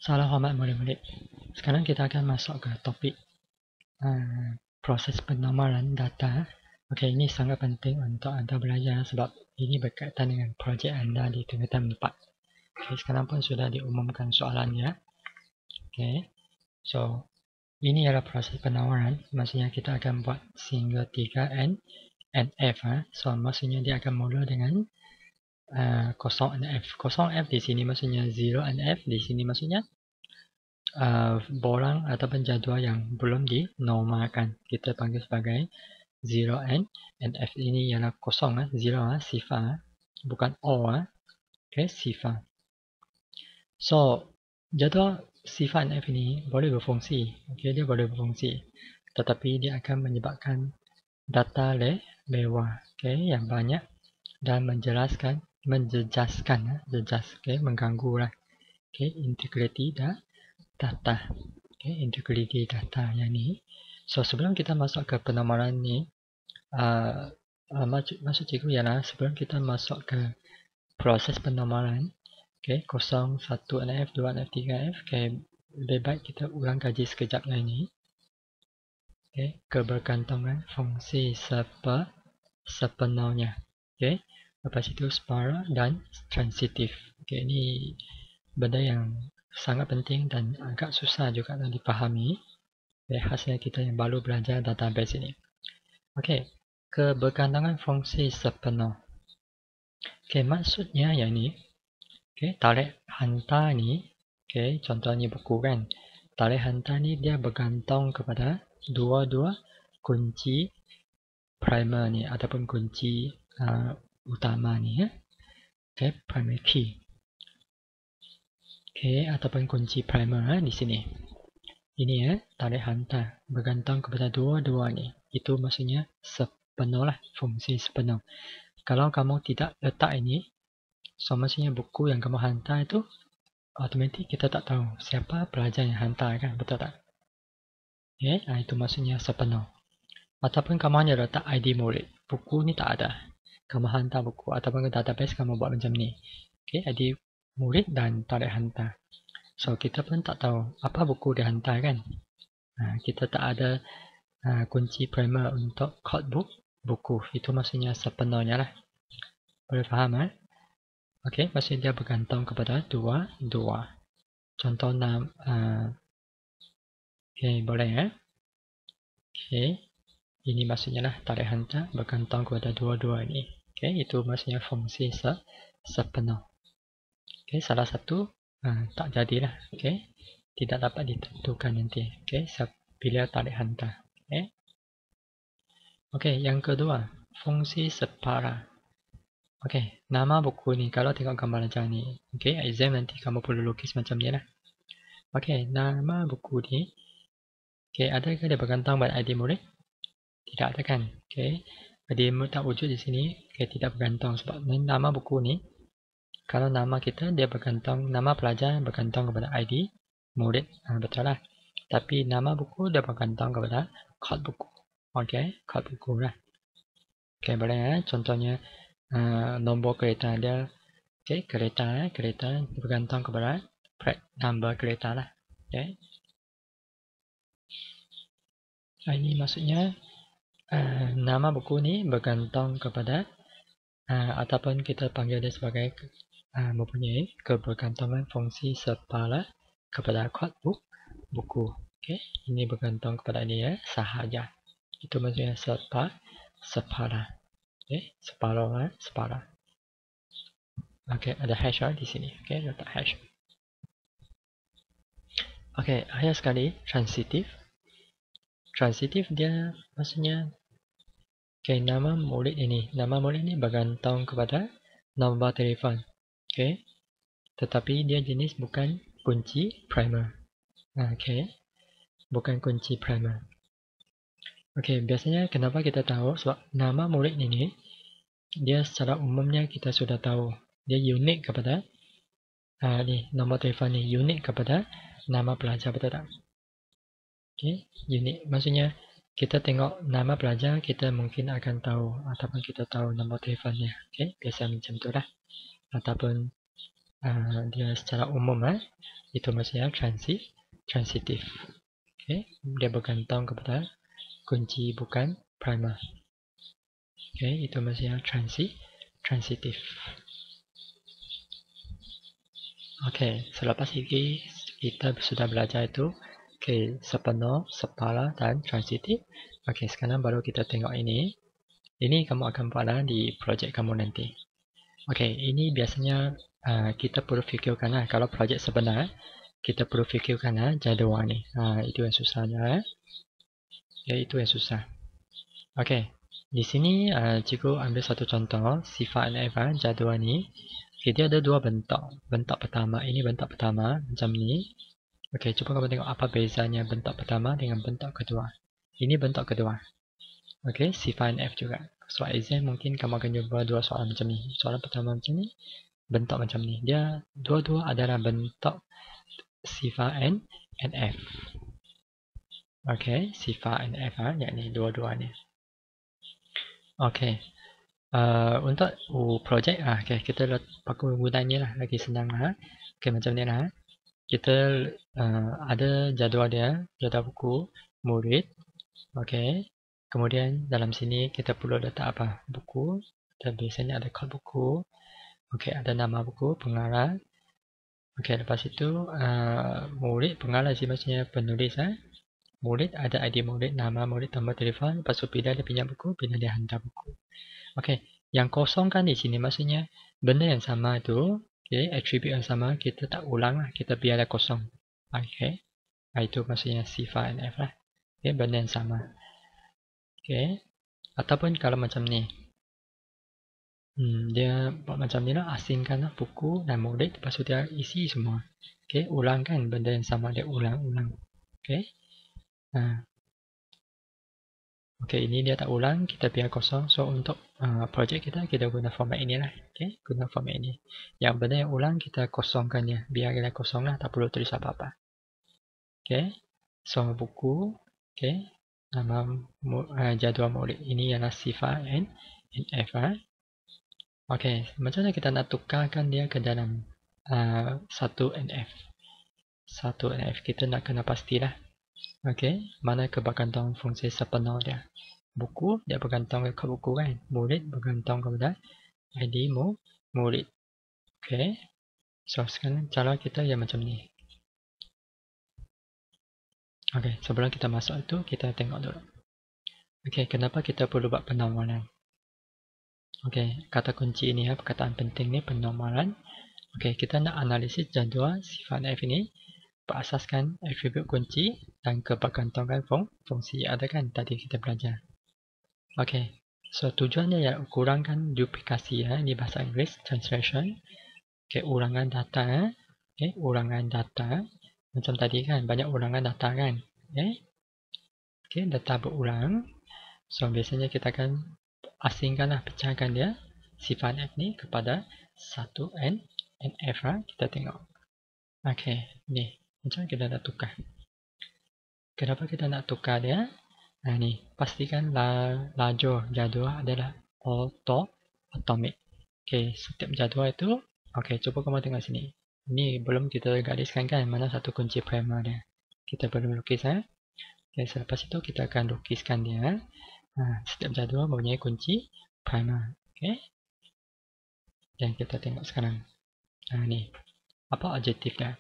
Salam hormat murid-murid. Sekarang kita akan masuk ke topik proses penomoran data. Okey, ini sangat penting untuk anda belajar sebab ini berkaitan dengan projek anda di tingkatan 4. Okey, sekarang pun sudah diumumkan soalannya. Okey, so ini adalah proses penomoran. Maksudnya kita akan buat single 3N and F. So maksudnya dia akan mula dengan 0 and F. 0 F di sini maksudnya 0 and F di sini maksudnya borang ataupun jadual yang belum dinormalkan. Kita panggil sebagai 0N and F ini ialah kosong, 0 sifar, bukan O. Okay, sifar. So, jadual sifar and F ini boleh berfungsi. Okay, dia boleh berfungsi. Tetapi dia akan menyebabkan data lewat, okay, yang banyak dan menjejaskan, okay, mengganggu lah. Okay, integriti data. Okay, integrity data yang ni. So sebelum kita masuk ke penomoran ni, maksud cikgu ialah sebelum kita masuk ke proses penomoran, okay, 0, 1 NF, 2 NF, 3 F, okay, lebih baik kita ulang kaji sekejap yang ni. Okay, kebergantungan fungsi sepenuhnya. Okay, lepas itu separa dan transitif. Okay, ini benda yang sangat penting dan agak susah juga nak dipahami oleh khasnya kita yang baru belajar database ini. Okey, kebergantungan fungsi sepenuh. Okey, maksudnya yang ni, okey, tarik hantar ni, okey, contohnya buku kan. Tarik hantar ni dia bergantung kepada dua-dua kunci primer ni ataupun kunci utama ni, ya. Okey, primary key. Okey, ataupun kunci primer di sini. Ini tarik hantar bergantung kepada dua-dua ni. Itu maksudnya sepenuh lah, fungsi sepenuh. Kalau kamu tidak letak ini, so maksudnya buku yang kamu hantar itu automatik kita tak tahu siapa pelajar yang hantar kan, betul tak? Okay, itu maksudnya sepenuh. Ataupun kamu hanya letak ID murid, buku ni tak ada. Kamu hantar buku ataupun ke database kamu buat macam ni. Okay, ID murid dan tarik hantar. So kita pun tak tahu apa buku dia hantar kan. Kita tak ada kunci primer untuk codebook buku. Itu maksudnya sepenuhnya lah. Boleh faham Okey, maksudnya dia bergantung kepada dua. Contoh okey, boleh Okey, ini maksudnya lah tarik hantar bergantung kepada dua-dua ini. Okey, itu maksudnya fungsi sepenuh. Okey, salah satu tak jadilah. Okey, tidak dapat ditentukan nanti. Okey, bila tarik hantar. Okey, yang kedua, fungsi separa. Okey, nama buku ni, kalau tengok gambar macam ni. Okey, exam nanti kamu perlu lukis macam ni lah. Okey, nama buku ni. Okey, adakah dia bergantung pada ID murid? Tidak ada kan? Okey, ID murid tak wujud di sini. Okey, tidak bergantung sebab nama buku ni. Kalau nama kita, dia bergantung, nama pelajar bergantung kepada ID murid. Betul lah. Tapi nama buku dia bergantung kepada kod buku. Okey, kod buku lah. Okey, boleh contohnya nombor kereta dia. Okey, kereta bergantung kepada plate number kereta lah. Okey. Ini maksudnya nama buku ni bergantung kepada ataupun kita panggil dia sebagai mempunyai kebergantungan fungsi separa kepada kod buku. Okey, ini bergantung kepada dia sahaja. Itu maksudnya separa. Okey, separa. Okey, ada hash di sini. Okey, letak hash. Okey, akhir sekali transitif. Transitif dia maksudnya nama murid ini. Nama murid ini bergantung kepada nombor telefon. Okey. Tetapi dia jenis bukan kunci primer. Okey. Bukan kunci primer. Okey, biasanya kenapa kita tahu? Sebab nama murid ini dia secara umumnya kita sudah tahu. Dia unik kepada nombor telefon ni unik kepada nama pelajar, betul tak? Okey, unik. Maksudnya kita tengok nama pelajar, kita mungkin akan tahu ataupun kita tahu nombor telefonnya. Okey, biasa macam tu lah. Ataupun dia secara umum itu maksudnya transitif. Okay, dia bergantung kepada kunci bukan primer. Okay, itu maksudnya transitif. Okay, selepas ini kita sudah belajar itu sepenuh, separa dan transitif. Okay, sekarang baru kita tengok ini. Ini kamu akan buat di projek kamu nanti. Okay, ini biasanya kita perlu fikirkan kalau projek sebenar, kita perlu fikirkan jadual ni. Itu yang susahnya. Itu yang susah. Okay, di sini cikgu ambil satu contoh sifat NF jadual ni. Okay, dia ada dua bentuk. Bentuk pertama, ini bentuk pertama macam ni. Okay, cuba kamu tengok apa bezanya bentuk pertama dengan bentuk kedua. Ini bentuk kedua. Okay, sifat NF juga. Soal exam mungkin kamu akan jumpa dua soalan macam ni. Soalan pertama macam ni, bentuk macam ni. Dia dua-dua adalah bentuk sifat NF. Okay, sifat NF yakni dua-dua ni. Okay. Untuk projek okay, kita pakai guna ni lah, lagi senang lah. Okay, macam ni lah. Kita ada jadual dia, jadual buku, murid. Okay. Kemudian dalam sini kita perlu letak apa? Buku. Dan biasanya ada kod buku. Okay, ada nama buku, pengarah. Okay, lepas itu murid, pengarah sih maksudnya penulis. Murid ada ID murid, nama murid, nombor telefon. Lepas tu bila dia pinjam buku, bila dia hantar buku. Okay, yang kosong kan di sini maksudnya benda yang sama itu, okay, attribute yang sama kita tak ulang lah, kita biarlah kosong. Okay, itu maksudnya sifat NF lah. Okay, benda yang sama. Okay, ataupun kalau macam ni, dia buat macam ni lah, asingkan lah buku dan murid, lepas tu dia isi semua. Okay, ulangkan benda yang sama, dia ulang-ulang. Okay. Okay, ini dia tak ulang, kita biar kosong. So, untuk projek kita guna format ini lah. Okay, guna format ini. Yang benda yang ulang, kita kosongkan dia. Biar dia kosong lah, tak perlu tulis apa-apa. Okay, so buku. Okay, nama jadual murid. Ini ialah sifat NF. Okay, macam mana kita nak tukarkan dia ke dalam satu NF. Satu NF, kita nak kena pastilah. Okay, mana bergantung fungsi sepenuh dia. Buku, dia bergantung ke buku kan. Murid bergantung kepada ID murid. Okay. So, sekarang cara kita yang macam ni. Okay, sebelum kita masuk itu, kita tengok dulu. Okay, kenapa kita perlu buat penormalan? Okay, kata kunci ini perkataan penting ni penormalan. Okay, kita nak analisis jadual sifat F ini berasaskan atribut kunci dan kebergantungan fungsi ada kan tadi kita belajar. Okay, so tujuannya ya kurangkan duplikasi di bahasa Inggeris, translation. Okay, ulangan data. Okay, ulangan data. Macam tadi kan, banyak ulangan data kan. Okay, data berulang. So, biasanya kita akan asingkan lah, pecahkan dia sifat F ni kepada satu NF lah. Kita tengok. Okay, ni. Macam kita nak tukar. Kenapa kita nak tukar dia? Ni, pastikan lajur jadual adalah atomic. Okay, setiap jadual itu, okay, cuba kamu tengok sini. Ini belum kita gariskan kan, mana satu kunci primer dia. Kita perlu lukis. Okay, selepas itu kita akan lukiskan dia. Setiap jadual mempunyai kunci primer. Okay. Dan kita tengok sekarang. Ni, apa objektif dia?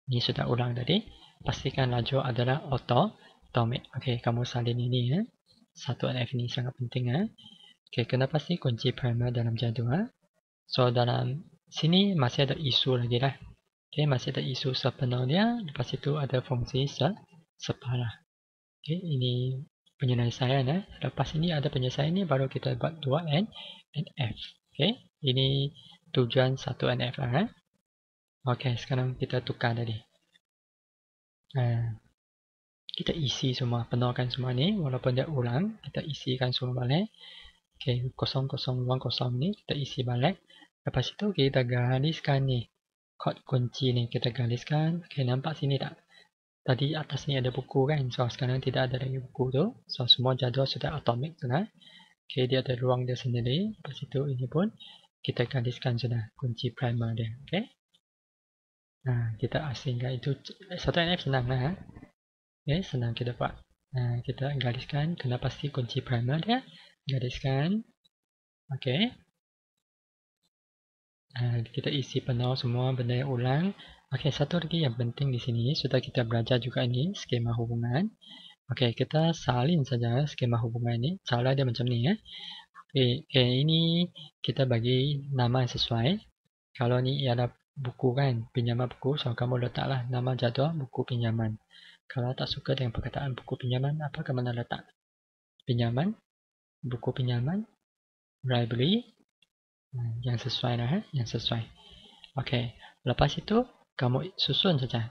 Ini sudah ulang tadi. Pastikan lajur atomic. Okay, kamu salin ini. Satu NF ini sangat penting. Okay, kena pasti kunci primer dalam jadual. So, dalam sini masih ada isu lagi lah. Okay, masih ada isu sepenuh dia. Lepas itu ada fungsi separa. Okay, ini penyelesaian. Lepas ini ada penyelesaian ni baru kita buat 2 NF. Okay, ini tujuan 1 NF lah. Okay, sekarang kita tukar tadi. Kita isi semua, penuhkan semua ni. Walaupun dia ulang, kita isikan semua balik. Okay, 0010 ni kita isi balik. Lepas itu kita gariskan ni. Kod kunci ni kita gariskan. Okay, nampak sini tak? Tadi atas ni ada buku kan? So, sekarang tidak ada lagi buku tu. So, semua jadual sudah atomic sudah. Okay, dia ada ruang dia sendiri. Lepas itu ini pun kita gariskan sudah kunci primer dia. Okay. Kita asingkan itu. 1NF senang lah. Okay, senang kita buat. Kita gariskan, kena pasti kunci primer dia. Gariskan. Okay. Kita isi penuh semua benda yang ulang. Okay, satu lagi yang penting di sini, sudah kita belajar juga ini, skema hubungan. Okay, kita salin saja skema hubungan ini. Cara dia macam ni. Okay, ini kita bagi nama yang sesuai. Kalau ni ada buku kan, pinjaman buku, so kamu letaklah nama jadual buku pinjaman. Kalau tak suka dengan perkataan buku pinjaman, apa kamu nak letak? Pinjaman, buku pinjaman, library, yang sesuai lah, yang sesuai. Okay, lepas itu kamu susun saja.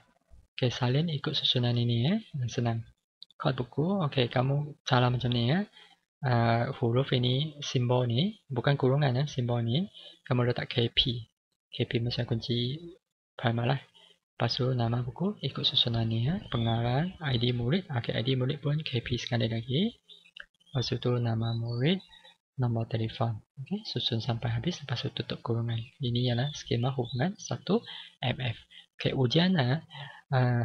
Okay, salin ikut susunan ini yang senang. Kod buku, okay, kamu cara macam ni huruf ini, simbol ni, bukan kurungan simbol ni, kamu letak KP. KP macam kunci primer lah. Lepas tu nama buku, ikut susunan ni pengarang, ID murid, okay, ID murid pun KP sekali lagi. Lepas tu nama murid, nombor telefon. Okay, susun sampai habis, lepas tu tutup kurungan. Ini ialah skema hubungan 1MF. Okay, ujian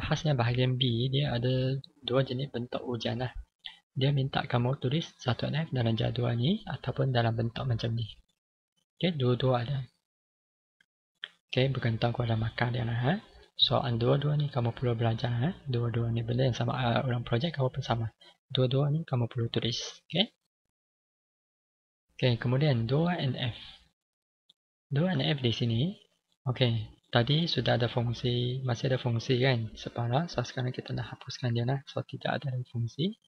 khasnya bahagian B, dia ada dua jenis bentuk ujian lah. Dia minta kamu tulis 1NF dalam jadual ni ataupun dalam bentuk macam ni. Okay, dua-dua ada. Okay, bergantung kepada markah dia lah. Soalan dua-dua ni kamu perlu belajar. Dua-dua ni benda yang sama. Orang projek kamu pun sama. Dua-dua ni kamu perlu tulis. Okay. Okay, kemudian 2NF. 2NF di sini. Okay, tadi sudah ada fungsi. Masih ada fungsi kan? Separa. So, sekarang kita nak hapuskan dia lah. So, tidak ada fungsi.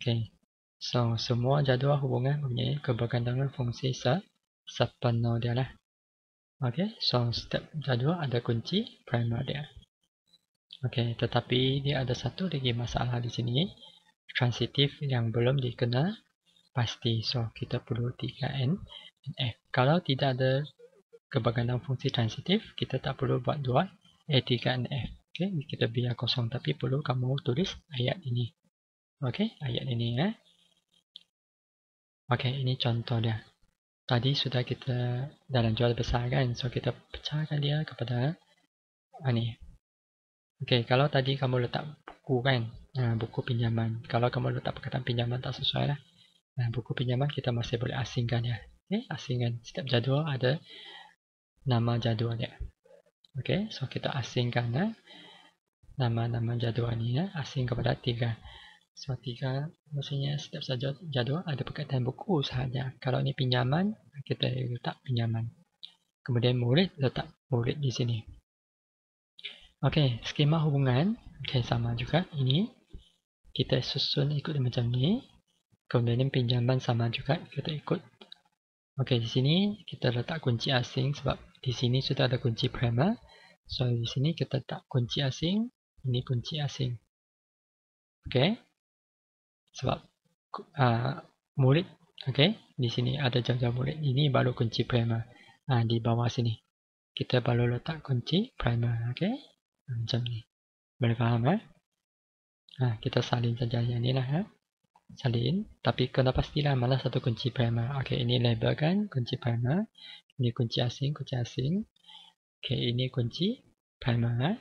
Okay. So, semua jadual hubungan mempunyai kebergantungan fungsi sepenuh dia lah. Okay, so setiap jadual ada kunci primer dia. Okay, tetapi dia ada satu lagi masalah di sini. Transitif yang belum dikenal pasti. So, kita perlu 3N dan F. Kalau tidak ada kebergantungan fungsi transitif, kita tak perlu buat 3N F. Okay, kita biar kosong. Tapi perlu kamu tulis ayat ini. Okay, ayat ini Okay, ini contoh dia. Tadi sudah kita dalam jual besar kan. So, kita pecahkan dia kepada ni. Okay, kalau tadi kamu letak buku kan. Buku pinjaman. Kalau kamu letak perkataan pinjaman tak sesuai lah. Buku pinjaman kita masih boleh asingkan dia. Okay, asingkan. Setiap jadual ada nama jadual dia. Okay, so kita asingkan nama-nama jadual ni asing kepada 3. So, 3 maksudnya setiap saja jadual ada perkataan buku sahaja. Kalau ni pinjaman, kita letak pinjaman. Kemudian murid, letak murid di sini. Okey, skema hubungan. Okey, sama juga. Ini kita susun ikut macam ni. Kemudian pinjaman sama juga. Kita ikut. Okey, di sini kita letak kunci asing sebab di sini sudah ada kunci primer. So, di sini kita letak kunci asing. Ini kunci asing. Okey. Sebab murid, okay, di sini ada jadual murid. Ini baru kunci primer. Di bawah sini kita baru letak kunci primer, okay. Macam ni. Boleh faham kita salin saja yang ni lah salin. Tapi kena pastilah mana satu kunci primer. Okay, ini label kan kunci primer. Ini kunci asing, kunci asing. Okay, ini kunci primer.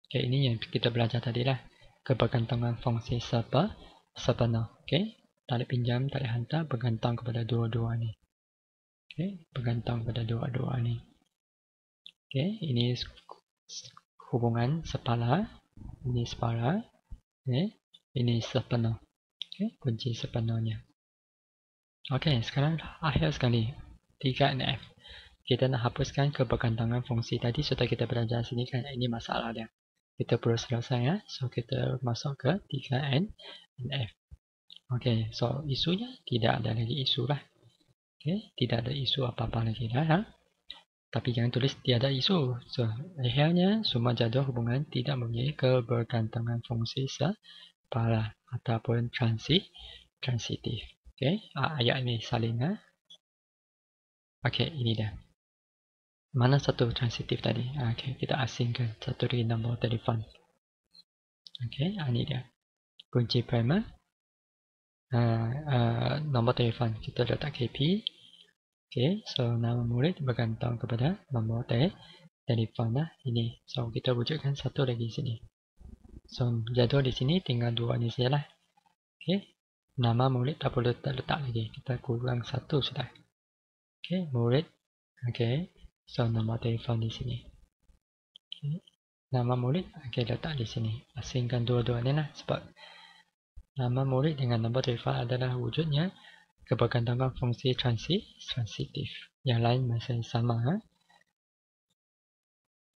Okay, ini yang kita belajar tadi lah. Kebergantungan fungsi sepenuh. Okay. Tarik pinjam, tarik hantar bergantung kepada dua-dua ni. Okay. Bergantung kepada dua-dua ni. Okay. Ini hubungan separa. Ini separa. Okay. Ini sepenuh. Okay. Kunci sepenuhnya. Okay. Sekarang akhir sekali. 3NF. Kita nak hapuskan kebergantungan fungsi. Tadi sudah kita belajar sini kan. Ini masalah dia. Kita perlu selesai So, kita masuk ke 3NF. Okay, so isunya tidak ada lagi isu lah. Okay, tidak ada isu apa-apa lagi lah. Tapi jangan tulis tiada isu. So, akhirnya semua jadual hubungan tidak mempunyai kebergantungan fungsi separa ataupun transitif. Okay, ayat ini salin Okay, ini dah. Mana satu transitif tadi? Okay, kita asingkan satu lagi nombor telefon. Okay, ini dia. Kunci primer. Nombor telefon kita letak KP. Okay, so nama murid bergantung kepada nombor telefon lah ini. So kita wujudkan satu lagi sini. So jadual di sini tinggal 2 ni sajalah. Okay, nama murid tak perlu letak lagi. Kita kurang 1 sudah. Okay, murid. Okay, so nombor telefon di sini. Okay, nama murid okay, letak di sini. Asingkan dua-dua ni lah sebab nama murid dengan nombor telefon adalah wujudnya kebergantungan fungsi transitif. Yang lain masih sama.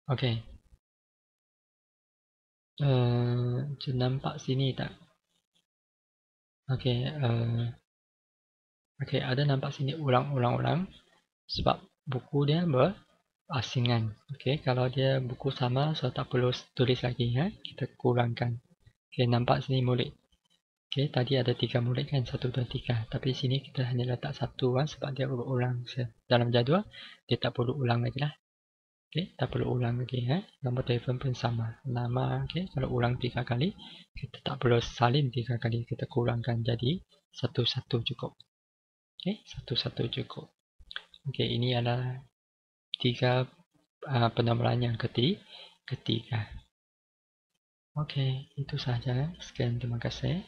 Okey. Nampak sini tak? Okey. Okey, ada nampak sini ulang-ulang sebab buku dia berasingan. Okey, kalau dia buku sama, so tak perlu tulis lagi. Kita kurangkan. Okey, nampak sini murid. Okey, tadi ada 3 murid kan? 1, 2, 3. Tapi sini kita hanya letak 1 sebab dia berulang. Dalam jadual, dia tak perlu ulang lagi lah. Okey, tak perlu ulang lagi. Nombor telefon pun sama. Nama, okey, kalau ulang 3 kali, kita tak perlu salin 3 kali. Kita kurangkan jadi 1-1 cukup. Okey, 1-1 cukup. Okey, ini adalah 3 penomoran yang ketiga. Okey, itu sahaja. Sekian, terima kasih.